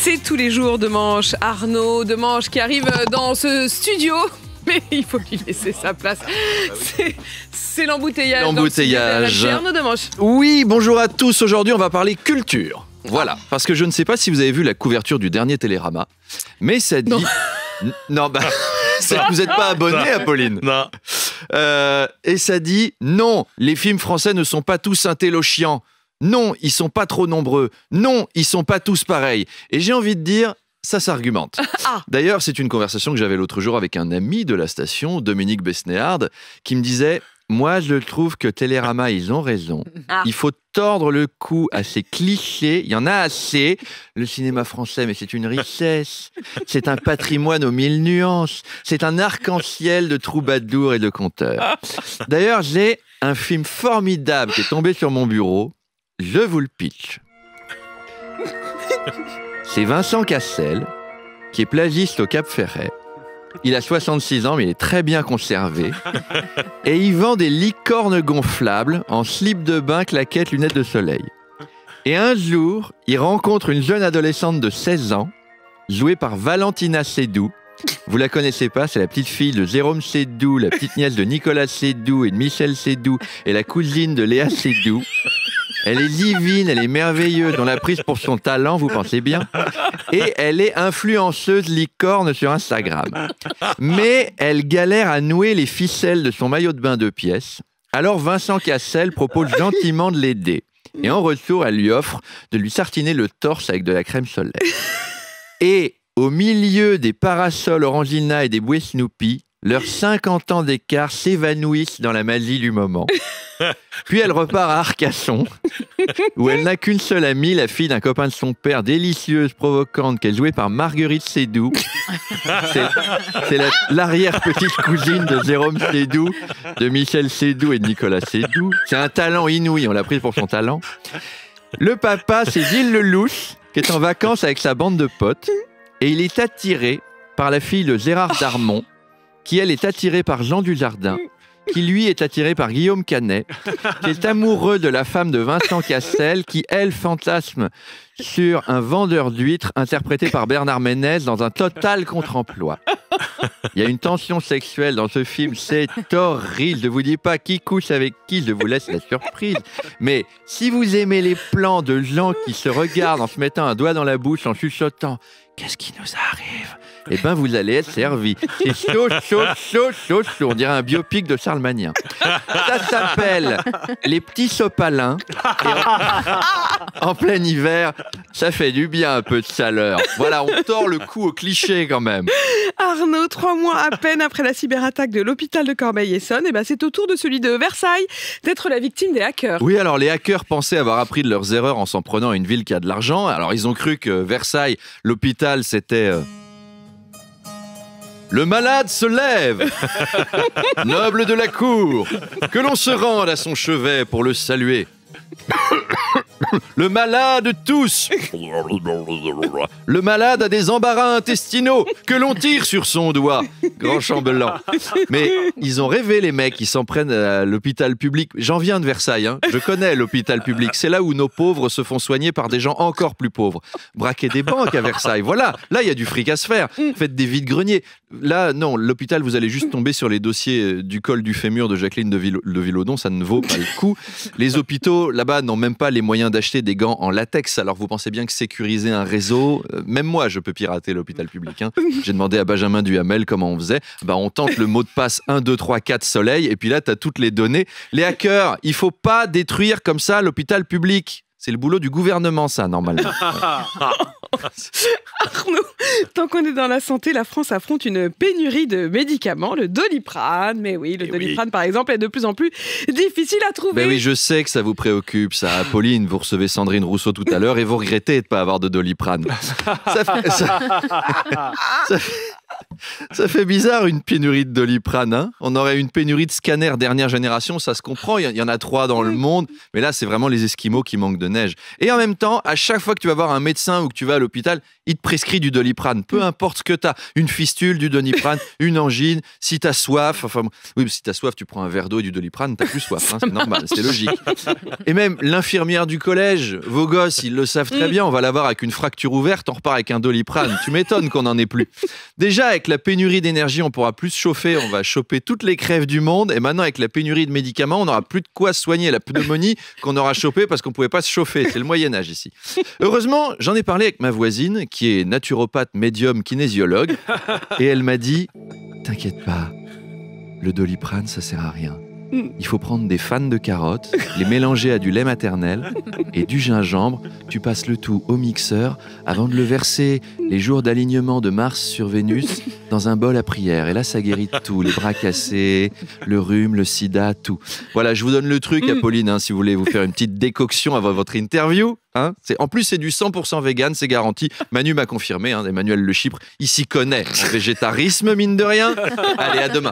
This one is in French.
C'est tous les jours Demanche. Arnaud Demanche qui arrive dans ce studio. Mais il faut lui laisser sa place. C'est l'embouteillage. L'embouteillage. Arnaud Demanche. Oui, bonjour à tous. Aujourd'hui, on va parler culture. Voilà, parce que je ne sais pas si vous avez vu la couverture du dernier Télérama, mais ça dit... Non, bah... C'est que vous n'êtes pas abonné, Apolline. Non. Et ça dit, non, les films français ne sont pas tous intellochiants. Non, ils sont pas trop nombreux. Non, ils sont pas tous pareils. Et j'ai envie de dire, ça s'argumente. D'ailleurs, c'est une conversation que j'avais l'autre jour avec un ami de la station, Dominique Besnéard, qui me disait... Moi, je trouve que Télérama, ils ont raison. Il faut tordre le cou à ces clichés. Il y en a assez. Le cinéma français, mais c'est une richesse. C'est un patrimoine aux mille nuances. C'est un arc-en-ciel de troubadours et de conteurs. D'ailleurs, j'ai un film formidable qui est tombé sur mon bureau. Je vous le pitch. C'est Vincent Cassel, qui est plagiste au Cap Ferret. Il a 66 ans, mais il est très bien conservé. Et il vend des licornes gonflables en slip de bain, claquettes, lunettes de soleil. Et un jour, il rencontre une jeune adolescente de 16 ans, jouée par Valentina Seydoux. Vous la connaissez pas, c'est la petite fille de Jérôme Seydoux, la petite nièce de Nicolas Seydoux et de Michel Seydoux, et la cousine de Léa Seydoux. Elle est divine, elle est merveilleuse, on l'a prise pour son talent, vous pensez bien. Et elle est influenceuse licorne sur Instagram. Mais elle galère à nouer les ficelles de son maillot de bain 2 pièces. Alors Vincent Cassel propose gentiment de l'aider. Et en retour, elle lui offre de lui sartiner le torse avec de la crème solaire. Et au milieu des parasols Orangina et des bouées Snoopy, leurs 50 ans d'écart s'évanouissent dans la magie du moment. Puis elle repart à Arcasson, où elle n'a qu'une seule amie, la fille d'un copain de son père, délicieuse, provocante, qui est jouée par Marguerite Seydoux. C'est l'arrière-petite cousine de Jérôme Seydoux, de Michel Seydoux et de Nicolas Seydoux. C'est un talent inouï, on l'a prise pour son talent. Le papa, c'est Gilles Lelouch, qui est en vacances avec sa bande de potes, et il est attiré par la fille de Gérard Darmon, qui elle est attirée par Jean Dujardin, qui lui est attiré par Guillaume Canet, qui est amoureux de la femme de Vincent Cassel, qui elle fantasme sur un vendeur d'huîtres interprété par Bernard Ménez dans un total contre-emploi. Il y a une tension sexuelle dans ce film, c'est horrible. Je ne vous dis pas qui couche avec qui, je vous laisse la surprise. Mais si vous aimez les plans de gens qui se regardent en se mettant un doigt dans la bouche, en chuchotant « Qu'est-ce qui nous arrive ?» Eh ben, vous allez être servi. C'est chaud, chaud, chaud, chaud, chaud. On dirait un biopic de Charles Magnin. Ça s'appelle Les Petits Sopalins. Et en plein hiver, ça fait du bien un peu de chaleur. Voilà, on tord le cou au cliché quand même. Arnaud, 3 mois à peine après la cyberattaque de l'hôpital de Corbeil-Essonnes, eh ben c'est au tour de celui de Versailles d'être la victime des hackers. Oui, alors les hackers pensaient avoir appris de leurs erreurs en s'en prenant à une ville qui a de l'argent. Alors ils ont cru que Versailles, l'hôpital, c'était... Le malade se lève, noble de la cour, que l'on se rende à son chevet pour le saluer. Le malade tousse. Le malade a des embarras intestinaux que l'on tire sur son doigt. Grand chambellan. Mais ils ont rêvé, les mecs, ils s'en prennent à l'hôpital public. J'en viens de Versailles, hein. Je connais l'hôpital public. C'est là où nos pauvres se font soigner par des gens encore plus pauvres. Braquer des banques à Versailles, voilà. Là, il y a du fric à se faire. Faites des vides-greniers. Là, non, l'hôpital, vous allez juste tomber sur les dossiers du col du fémur de Jacqueline de Villaudon. Ça ne vaut pas le coup. Les hôpitaux, là-bas, n'ont même pas les moyens d'acheter des gants en latex. Alors vous pensez bien que sécuriser un réseau, même moi je peux pirater l'hôpital public, hein. J'ai demandé à Benjamin Duhamel comment on faisait. On tente le mot de passe 1, 2, 3, 4 soleil et puis là t'as toutes les données. Les hackers, il faut pas détruire comme ça l'hôpital public. C'est le boulot du gouvernement, ça, normalement. Arnaud, tant qu'on est dans la santé, la France affronte une pénurie de médicaments, le Doliprane. Mais oui, le Doliprane, par exemple, est de plus en plus difficile à trouver. Ben oui, je sais que ça vous préoccupe, ça. Apolline, vous recevez Sandrine Rousseau tout à l'heure et vous regrettez de ne pas avoir de Doliprane. Ça fait bizarre une pénurie de Doliprane, hein. On aurait une pénurie de scanners dernière génération, ça se comprend, il y en a 3 dans le monde, mais là c'est vraiment les Esquimaux qui manquent de neige. Et en même temps, à chaque fois que tu vas voir un médecin ou que tu vas à l'hôpital, il te prescrit du Doliprane, peu importe ce que tu as, une fistule, du Doliprane, une angine, si tu as soif, enfin oui, si tu as soif, tu prends un verre d'eau et du Doliprane, tu n'as plus soif, hein, c'est normal, c'est logique. Et même l'infirmière du collège, vos gosses, ils le savent très bien, on va l'avoir avec une fracture ouverte, on repart avec un Doliprane, tu m'étonnes qu'on n'en ait plus. Déjà, avec la pénurie d'énergie, on pourra plus se chauffer, on va choper toutes les crèves du monde. Et maintenant, avec la pénurie de médicaments, on n'aura plus de quoi soigner la pneumonie qu'on aura chopée parce qu'on ne pouvait pas se chauffer. C'est le Moyen-Âge ici. Heureusement, j'en ai parlé avec ma voisine, qui est naturopathe, médium, kinésiologue. Et elle m'a dit, t'inquiète pas, le Doliprane, ça sert à rien. Il faut prendre des fans de carottes, les mélanger à du lait maternel et du gingembre. Tu passes le tout au mixeur avant de le verser les jours d'alignement de Mars sur Vénus dans un bol à prière. Et là, ça guérit tout, les bras cassés, le rhume, le sida, tout. Voilà, je vous donne le truc, Apolline, hein, si vous voulez vous faire une petite décoction avant votre interview. Hein. En plus, c'est du 100% vegan, c'est garanti. Manu m'a confirmé, hein, Emmanuel Le Chypre, il s'y connaît en végétarisme, mine de rien. Allez, à demain.